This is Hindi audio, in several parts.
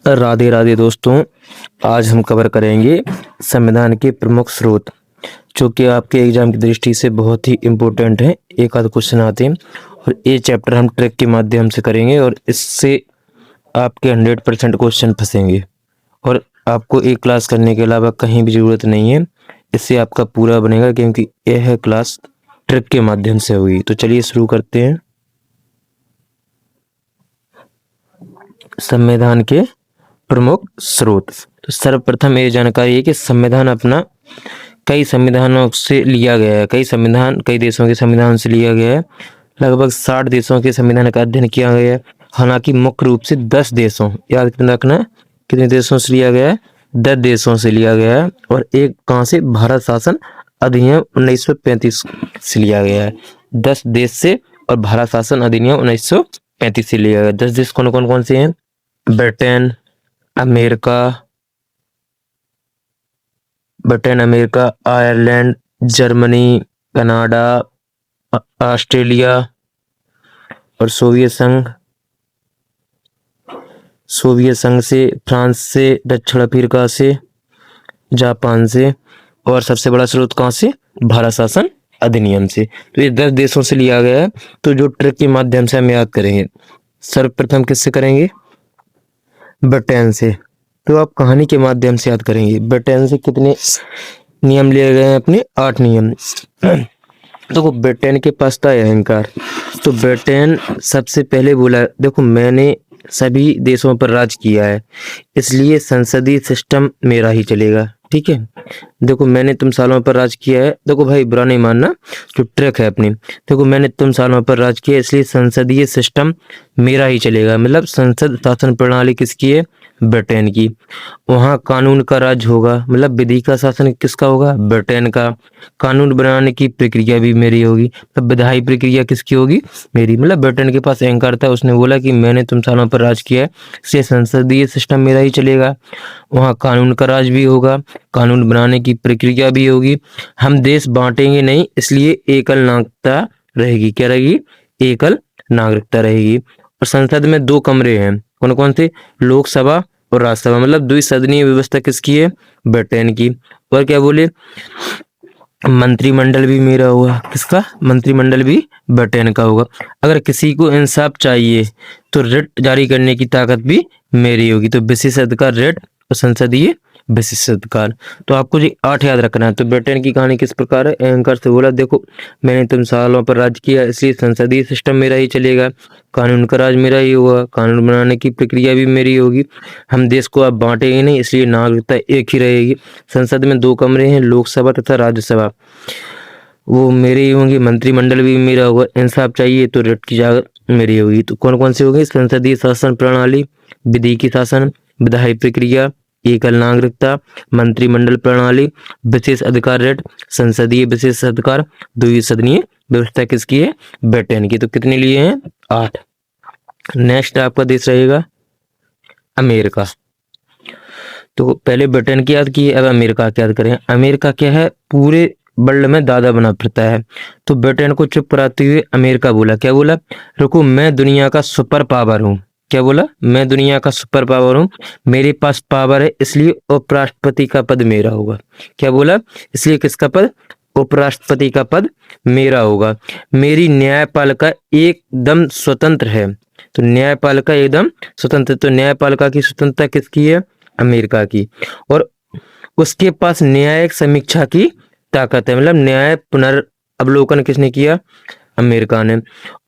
राधे राधे दोस्तों। आज हम कवर करेंगे संविधान के प्रमुख स्रोत, जो कि आपके एग्जाम की दृष्टि से बहुत ही इम्पोर्टेंट है। एक आध क्वेश्चन आते हैं और ये चैप्टर हम ट्रिक के माध्यम से करेंगे और इससे आपके 100% क्वेश्चन फंसेंगे और आपको एक क्लास करने के अलावा कहीं भी ज़रूरत नहीं है। इससे आपका पूरा बनेगा, क्योंकि यह क्लास ट्रिक के माध्यम से होगी। तो चलिए शुरू करते हैं। संविधान के प्रमुख स्रोत। तो सर्वप्रथम ये जानकारी है कि संविधान अपना कई संविधानों से लिया गया है। कई देशों के संविधान से लिया गया है। लगभग 60 देशों के संविधान का अध्ययन किया गया है। हालांकि मुख्य रूप से 10 देशों, याद रखना, कितने देशों से लिया गया है? 10 देशों से लिया गया है। और एक कहाँ से? भारत शासन अधिनियम 1935 से लिया गया है। 10 देश से और भारत शासन अधिनियम 1935 से लिया गया है। 10 देश कौन कौन कौन से हैं? Britain, America, Ireland, Germany, Canada, Australia और सोवियत संघ से, फ्रांस से, दक्षिण अफ्रीका से, जापान से, और सबसे बड़ा स्रोत कहाँ से? भारत शासन अधिनियम से। तो ये 10 देशों से लिया गया है। तो जो ट्रिक के माध्यम से हम याद करेंगे, सर्वप्रथम किससे करेंगे? ब्रिटेन से। तो आप कहानी के माध्यम से याद करेंगे। ब्रिटेन से कितने नियम लिए गए हैं? अपने 8 नियम। देखो, ब्रिटेन के पास था अहंकार। तो ब्रिटेन सबसे पहले बोला, देखो मैंने सभी देशों पर राज किया है, इसलिए संसदीय सिस्टम मेरा ही चलेगा। ठीक है, देखो मैंने तुम सालों पर राज किया है। देखो भाई, बुरा नहीं मानना, जो ट्रिक है अपनी। देखो मैंने तुम सालों पर राज किया है, इसलिए संसदीय सिस्टम मेरा ही चलेगा। मतलब संसद शासन प्रणाली किसकी है? ब्रिटेन की। वहाँ कानून का राज होगा, मतलब विधि का शासन किसका होगा? ब्रिटेन का। कानून बनाने की प्रक्रिया भी मेरी होगी, तब विधायी प्रक्रिया किसकी होगी? मेरी। मतलब ब्रिटेन के पास अहंकार था, उसने बोला कि मैंने तुम सालों पर राज किया है, इसलिए संसदीय सिस्टम मेरा ही चलेगा। वहाँ कानून का राज भी होगा, कानून बनाने की प्रक्रिया भी होगी। हम देश बांटेंगे नहीं, इसलिए एकल नागरिकता रहेगी। क्या रहेगी? एकल नागरिकता रहेगी। और संसद में 2 कमरे हैं, कौन कौन से? लोकसभा और राज्यसभा। मतलब द्विसदनीय व्यवस्था किसकी है? ब्रिटेन की। और क्या बोले? मंत्रिमंडल भी मेरा होगा। किसका? मंत्रिमंडल भी ब्रिटेन का होगा। अगर किसी को इंसाफ चाहिए तो रिट जारी करने की ताकत भी मेरी होगी। तो विशेष अधिकार रिट और संसदीय विशेष अधिकार। तो आपको जी 8 याद रखना है। तो ब्रिटेन की कहानी किस प्रकार है? अहंकार से बोला, देखो मैंने तुम सालों पर राज किया, इसलिए संसदीय सिस्टम मेरा ही चलेगा, कानून का राज मेरा ही होगा, कानून बनाने की प्रक्रिया भी मेरी होगी। हम देश को अब बांटेंगे नहीं, इसलिए नागरिकता एक ही रहेगी। संसद में 2 कमरे हैं, लोकसभा तथा राज्यसभा, वो मेरे ही होंगे। मंत्रिमंडल भी मेरा होगा। इंसाफ चाहिए तो रिट की जागत मेरी होगी। तो कौन कौन सी होगी? संसदीय शासन प्रणाली, विधि की शासन, विधायी प्रक्रिया, एकल नागरिकता, मंत्रिमंडल प्रणाली, विशेष अधिकार रिट, संसदीय विशेष अधिकार, द्विसदनीय व्यवस्था किसकी है? ब्रिटेन की। तो कितने लिए हैं? 8। नेक्स्ट आपका देश रहेगा अमेरिका। तो पहले ब्रिटेन की याद की, अब अमेरिका की याद करें। अमेरिका क्या है? पूरे वर्ल्ड में दादा बना फिरता है। तो ब्रिटेन को चुप कराते हुए अमेरिका बोला, क्या बोला? रुको, मैं दुनिया का सुपर पावर हूँ। क्या बोला? मैं दुनिया का सुपर पावर हूँ, मेरे पास पावर है, इसलिए उपराष्ट्रपति का पद मेरा होगा। क्या बोला? इसलिए किसका पद? उपराष्ट्रपति का पद मेरा होगा। मेरी न्यायपालिका एकदम स्वतंत्र है। तो न्यायपालिका एकदम स्वतंत्र। तो न्यायपालिका की स्वतंत्रता किसकी है? अमेरिका की। और उसके पास न्यायिक समीक्षा की ताकत है। मतलब न्याय पुनर्अवलोकन किसने किया? अमेरिका ने।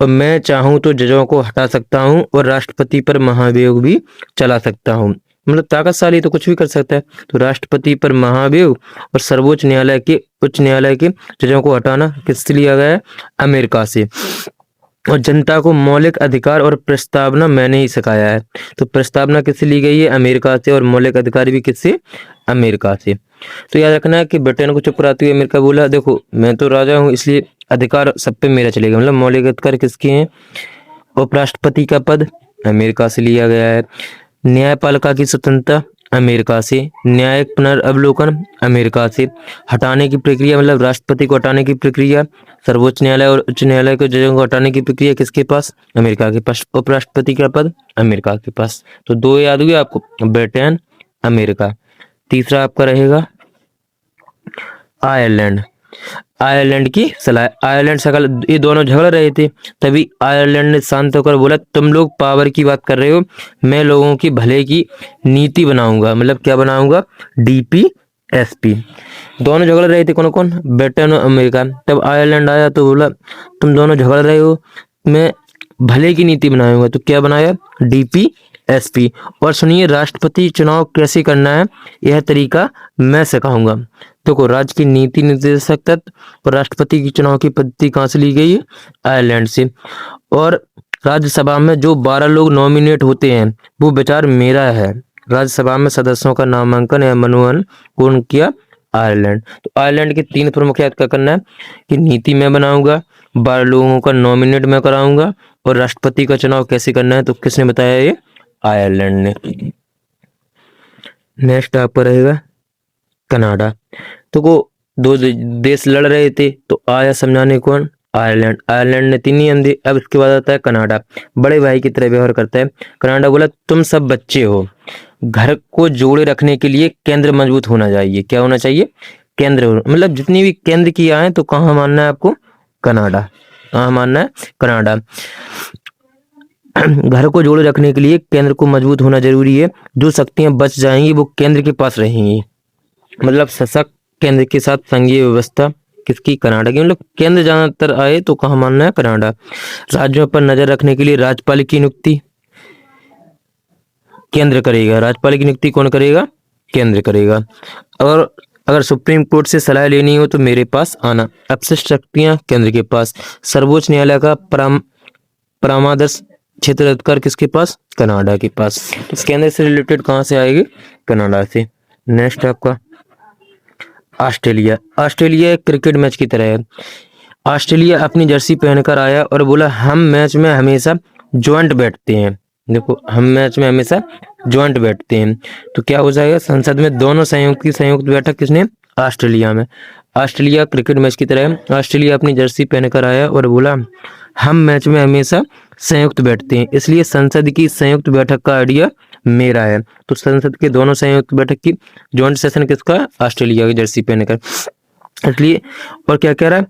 और मैं चाहूं तो जजों को हटा सकता हूं और राष्ट्रपति पर महाभियोग भी चला सकता हूं। मतलब ताकतशाली तो कुछ भी कर सकता है। तो राष्ट्रपति पर महाभियोग और सर्वोच्च न्यायालय के, उच्च न्यायालय के जजों को हटाना किससे लिया गया है? अमेरिका से। और जनता को मौलिक अधिकार और प्रस्तावना मैंने ही सिखाया है। तो प्रस्तावना किससे ली गई है? अमेरिका से। और मौलिक अधिकार भी किससे? अमेरिका से। तो याद रखना है कि ब्रिटेन को चुप कराते हुए अमेरिका बोला, देखो मैं तो राजा हूँ, इसलिए अधिकार सब पे मेरा चलेगा। मतलब मौलिक अधिकार किसके हैं? उपराष्ट्रपति का पद अमेरिका से लिया गया है। न्यायपालिका की स्वतंत्रता अमेरिका से। न्यायिक पुनर्अवलोकन अमेरिका से। हटाने की प्रक्रिया मतलब राष्ट्रपति को हटाने की प्रक्रिया, सर्वोच्च न्यायालय और उच्च न्यायालय के जजों को हटाने की प्रक्रिया किसके पास? अमेरिका के पास। उपराष्ट्रपति का पद अमेरिका के पास। तो दो याद हुए आपको, ब्रिटेन, अमेरिका। तीसरा आपका रहेगा आयरलैंड। आयरलैंड की सलाह। आयरलैंड सकल ये दोनों झगड़ रहे थे, तभी आयरलैंड ने शांत होकर बोला तुम लोग पावर की बात कर रहे हो, मैं लोगों की भले की नीति बनाऊंगा। मतलब क्या बनाऊंगा? DPSP। दोनों झगड़ रहे थे, कौन कौन? ब्रिटेन और अमेरिका। तब आयरलैंड आया तो बोला तुम दोनों झगड़ रहे हो, मैं भले की नीति बनाऊंगा। तो क्या बनाया? DPSP। और सुनिए, राष्ट्रपति चुनाव कैसे करना है यह तरीका मैं सिखाऊंगा। देखो, राज्य की नीति निर्देशक तत्व और राष्ट्रपति की चुनाव की पद्धति कहाँ से ली गई है? आयरलैंड से। और राज्यसभा में जो 12 लोग नॉमिनेट होते हैं वो विचार मेरा है। राज्यसभा में सदस्यों का नामांकन या मनोनयन कौन किया? आयरलैंड। तो आयरलैंड के 3 प्रमुख याद क्या करना है कि नीति मैं बनाऊंगा, 12 लोगों का नॉमिनेट मैं कराऊंगा, और राष्ट्रपति का चुनाव कैसे करना है तो किसने बताया? ये आयरलैंड ने। नेक्स्ट आपका रहेगा कनाडा। तो को दो देश लड़ रहे थे तो आया समझाने कौन? आयरलैंड। आयरलैंड ने 3 नियम दिए। अब इसके बाद आता है कनाडा, बड़े भाई की तरह व्यवहार करता है। कनाडा बोला तुम सब बच्चे हो, घर को जोड़े रखने के लिए केंद्र मजबूत होना चाहिए। क्या होना चाहिए? केंद्र। मतलब जितनी भी केंद्र की आए तो कहाँ मानना है आपको? कनाडा। कहाँ मानना है? कनाडा। घर को जोड़े रखने के लिए केंद्र को मजबूत होना जरूरी है। जो शक्तियां बच जाएंगी वो केंद्र के पास रहेंगी। मतलब सशक्त केंद्र के साथ संघीय व्यवस्था किसकी? कनाडा की। मतलब केंद्र ज्यादातर आए तो कहाँ मानना है? कनाडा। राज्यों पर नजर रखने के लिए राज्यपाल की नियुक्ति केंद्र करेगा। राज्यपाल की नियुक्ति कौन करेगा? केंद्र करेगा। और अगर सुप्रीम कोर्ट से सलाह लेनी हो तो मेरे पास आना। अपशिष्ट शक्तियां केंद्र के पास। सर्वोच्च न्यायालय का परामर्श क्षेत्र अधिकार किसके पास? कनाडा के पास। इस केंद्र से रिलेटेड कहाँ से आएगी? कनाडा से। नेक्स्ट आपका ऑस्ट्रेलिया। ऑस्ट्रेलिया एक क्रिकेट मैच की तरह है। ऑस्ट्रेलिया अपनी जर्सी पहनकर आया और बोला हम मैच में हमेशा ज्वाइंट बैठते हैं। देखो, हम मैच में हमेशा ज्वाइंट बैठते हैं। तो क्या हो जाएगा? संसद में दोनों संयुक्त बैठक किसने? ऑस्ट्रेलिया में। ऑस्ट्रेलिया क्रिकेट मैच की तरह है। ऑस्ट्रेलिया अपनी जर्सी पहनकर आया और बोला हम मैच में हमेशा संयुक्त बैठते हैं, इसलिए संसद की संयुक्त बैठक का आइडिया मेरा है। तो संसद के दोनों संयुक्त बैठक की जॉइंट सेशन किसका? ऑस्ट्रेलिया की जर्सी पहनकर। इसलिए और क्या कह रहा है?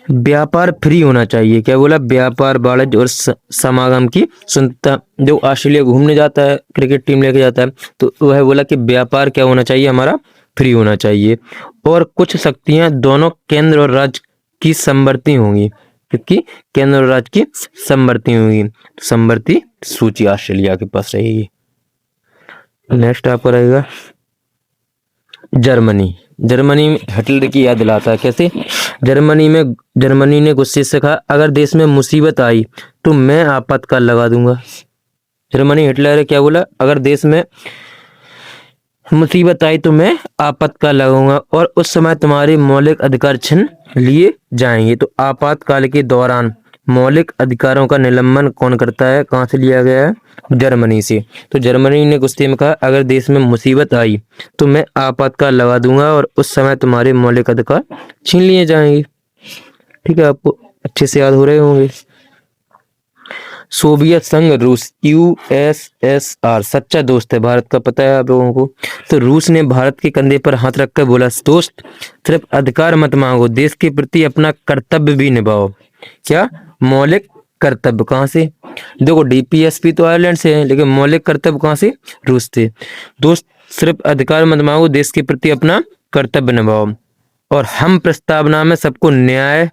व्यापार फ्री होना चाहिए। क्या बोला? व्यापार, वाणिज्य और समागम की स्वतंत्रता। जो ऑस्ट्रेलिया घूमने जाता है, क्रिकेट टीम लेके जाता है, तो वह बोला कि व्यापार क्या होना चाहिए? हमारा फ्री होना चाहिए। और कुछ शक्तियां दोनों केंद्र और राज्य की समवर्ती होंगी। क्योंकि केंद्र और राज्य की समवर्ती होंगी। समवर्ती सूची ऑस्ट्रेलिया के पास रहेगी। नेक्स्ट आपका रहेगा जर्मनी। जर्मनी में हिटलर की याद दिलाता है। कैसे? जर्मनी ने गुस्से से कहा अगर देश में मुसीबत आई तो मैं आपातकाल लगा दूंगा। जर्मनी हिटलर ने क्या बोला? अगर देश में मुसीबत आई तो मैं आपातकाल लगाऊंगा और उस समय तुम्हारे मौलिक अधिकार छीन लिए जाएंगे। तो आपातकाल के दौरान मौलिक अधिकारों का निलंबन कौन करता है? कहाँ से लिया गया है? जर्मनी से। तो जर्मनी ने गुस्से में कहा अगर देश में मुसीबत आई तो मैं आपातकाल लगा दूंगा और उस समय तुम्हारे मौलिक अधिकार छीन लिए जाएंगे। ठीक है, आपको अच्छे से याद हो रहे होंगे। सोवियत संघ रूस, USSR सच्चा दोस्त है भारत का, पता है आप लोगों को। तो रूस ने भारत के कंधे पर हाथ रखकर बोला दोस्त सिर्फ अधिकार मत मांगो, देश के प्रति अपना कर्तव्य भी निभाओ। क्या? मौलिक कर्तव्य। कहाँ से? देखो, DPSP तो आयरलैंड से है, लेकिन मौलिक कर्तव्य कहाँ से? रूस से। दोस्त सिर्फ अधिकार मत मांगो, देश के प्रति अपना कर्तव्य निभाओ। और हम प्रस्तावना में सबको न्याय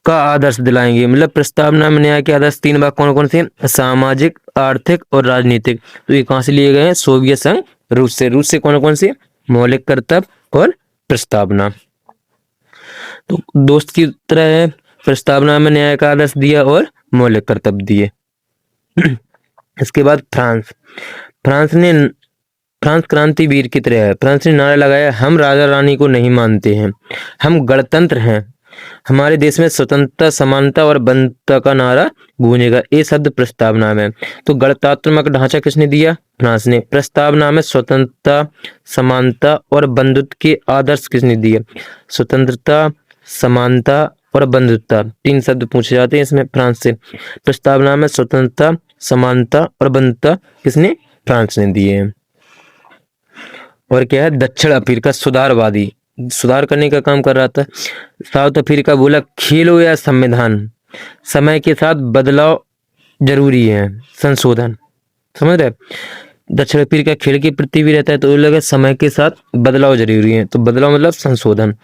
का आदर्श दिलाएंगे। मतलब प्रस्तावना में न्याय के आदर्श 3 भाग कौन कौन से? सामाजिक, आर्थिक और राजनीतिक। तो ये कहाँ से लिए गए हैं? सोवियत संघ रूस से। रूस से कौन कौन से? मौलिक कर्तव्य और प्रस्तावना। तो दोस्त की तरह है, प्रस्तावना में न्याय का आदर्श दिया और मौलिक कर्तव्य दिए। इसके बाद फ्रांस क्रांतिवीर की तरह है। फ्रांस ने नारा लगाया हम राजा रानी को नहीं मानते हैं, हम गणतंत्र हैं, हमारे देश में स्वतंत्रता, समानता और बंधुता का नारा गूंजेगा। ये शब्द प्रस्तावना में। तो गणतंत्रात्मक ढांचा किसने दिया? फ्रांस ने। प्रस्तावना में स्वतंत्रता, समानता और बंधुत्व के आदर्श किसने दिए? स्वतंत्रता, समानता और बंधुत्ता, 3 शब्द पूछे जाते हैं इसमें फ्रांस से। प्रस्तावना में स्वतंत्रता, समानता और बंधुत्ता किसने? फ्रांस ने दिए हैं। और क्या है? दक्षिण अफ्रीका सुधारवादी, सुधार करने का काम कर रहा था। साउथ अफ्रीका बोला खेलो या संविधान, समय के साथ बदलाव जरूरी है, संशोधन। समझ रहे? दक्षिण अफ्रीका खेल के प्रति भी रहता है, तो लगा समय के साथ बदलाव जरूरी है। तो बदलाव मतलब संशोधन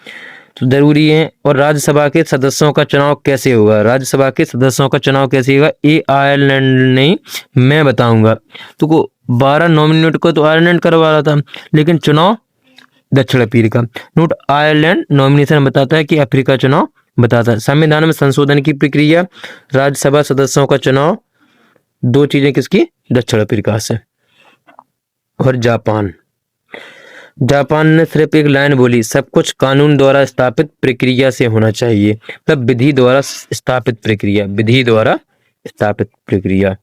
तो जरूरी है। और राज्यसभा के सदस्यों का चुनाव कैसे होगा? राज्यसभा के सदस्यों का चुनाव कैसे होगा? ये आयरलैंड नहीं, मैं बताऊंगा। तो 12 नॉमिनेट को तो आयरलैंड करवा रहा था, लेकिन चुनाव दक्षिण अफ्रीका। नोट, आयरलैंड नॉमिनेशन बताता है कि अफ्रीका चुनाव बताता है। संविधान में संशोधन की प्रक्रिया, राज्यसभा सदस्यों का चुनाव, 2 चीजें किसकी? दक्षिण अफ्रीका से। और जापान, जापान ने सिर्फ एक लाइन बोली, सब कुछ कानून द्वारा स्थापित प्रक्रिया से होना चाहिए। मतलब विधि द्वारा स्थापित प्रक्रिया, विधि द्वारा स्थापित प्रक्रिया।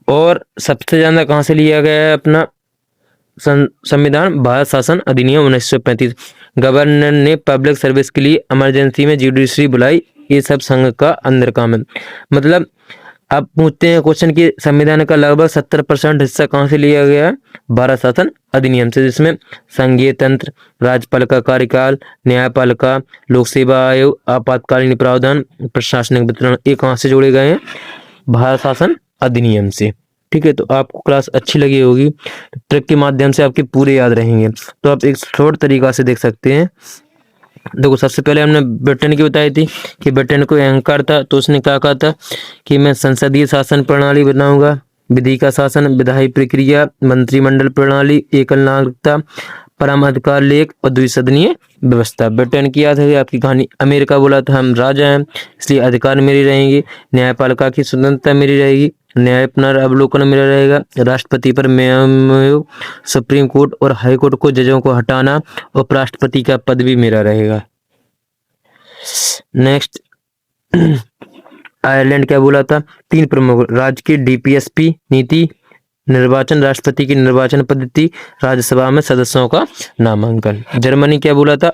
और सबसे ज्यादा कहां से लिया गया है अपना संविधान? भारत शासन अधिनियम 1935। गवर्नर ने पब्लिक सर्विस के लिए इमरजेंसी में जुडिशरी बुलाई। ये सब संघ का अंदर काम है। मतलब अब पूछते हैं क्वेश्चन कि संविधान का लगभग 70% हिस्सा कहाँ से लिया गया है? भारत शासन अधिनियम से, जिसमें संघीय तंत्र, राज्यपाल का कार्यकाल, न्यायपालिका, लोक सेवा आयोग, आपातकालीन प्रावधान, प्रशासनिक वितरण, ये कहाँ से जोड़े गए हैं? भारत शासन अधिनियम से। ठीक है, तो आपको क्लास अच्छी लगी होगी, ट्रिक के माध्यम से आपके पूरे याद रहेंगे। तो आप एक शॉर्ट तरीका से देख सकते हैं। देखो, सबसे पहले हमने ब्रिटेन की बताई थी कि ब्रिटेन को अहंकार था, तो उसने क्या कहा था कि मैं संसदीय शासन प्रणाली बनाऊंगा, विधि का शासन, विधायी प्रक्रिया, मंत्रिमंडल प्रणाली, एकल नागरिकता, परम अधिकार लेख और द्विसदनीय व्यवस्था। ब्रिटेन की याद है आपकी कहानी। अमेरिका बोला था हम राजा हैं, इसलिए अधिकार मेरे रहेंगे, न्यायपालिका की स्वतंत्रता मेरी रहेगी, न्याय पुनर्वलोकन मेरा रहेगा, राष्ट्रपति पर आयोग, सुप्रीम कोर्ट और हाई कोर्ट को जजों को हटाना, उपराष्ट्रपति का पद भी मेरा रहेगा। नेक्स्ट, आयरलैंड क्या बोला था? 3 प्रमुख राज्य की डीपीएसपी नीति, निर्वाचन, राष्ट्रपति की निर्वाचन पद्धति, राज्यसभा में सदस्यों का नामांकन। जर्मनी क्या बोला था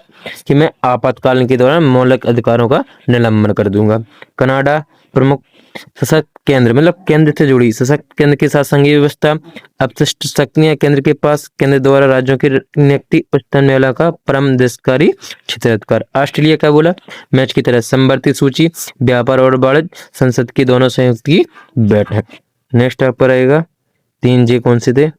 कि मैं आपातकालीन के दौरान मौलिक अधिकारों का निलंबन कर दूंगा। कनाडा, प्रमुख सशक्त केंद्र, मतलब केंद्र से जुड़ी सशक्त केंद्र के साथ संघीय व्यवस्था, अपशिष्ट शक्तियां केंद्र के पास, केंद्र द्वारा राज्यों की नियुक्ति, उच्चतम न्यायालय का परम दस्तकारी क्षेत्राधिकार। ऑस्ट्रेलिया क्या बोला? मैच की तरह समवर्ती सूची, व्यापार और वाणिज्य, संसद की दोनों संयुक्त की बैठक। नेक्स्ट आपका रहेगा 3J कौन से थे?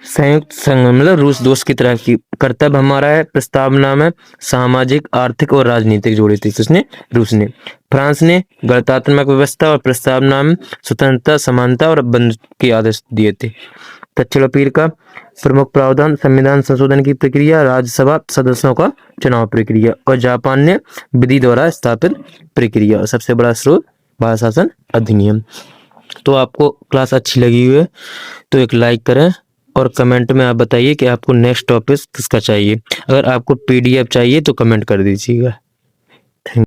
संयुक्त संघ, मतलब रूस दोस्त की तरह की। कर्तव्य हमारा है, प्रस्तावना में सामाजिक, आर्थिक और राजनीतिक जोड़े थे। किसने? रूस ने। फ्रांस ने गणतंत्रात्मक व्यवस्था और प्रस्तावना में स्वतंत्रता, समानता और बंधुत्व के आदेश दिए थे। दक्षिण अफ्रीका, प्रमुख प्रावधान, संविधान संशोधन की प्रक्रिया, राज्यसभा सदस्यों का चुनाव प्रक्रिया। और जापान ने विधि द्वारा स्थापित प्रक्रिया। और सबसे बड़ा स्रोत भारत शासन अधिनियम। तो आपको क्लास अच्छी लगी हुई है तो एक लाइक करें और कमेंट में आप बताइए कि आपको नेक्स्ट टॉपिक किसका चाहिए। अगर आपको PDF चाहिए तो कमेंट कर दीजिएगा।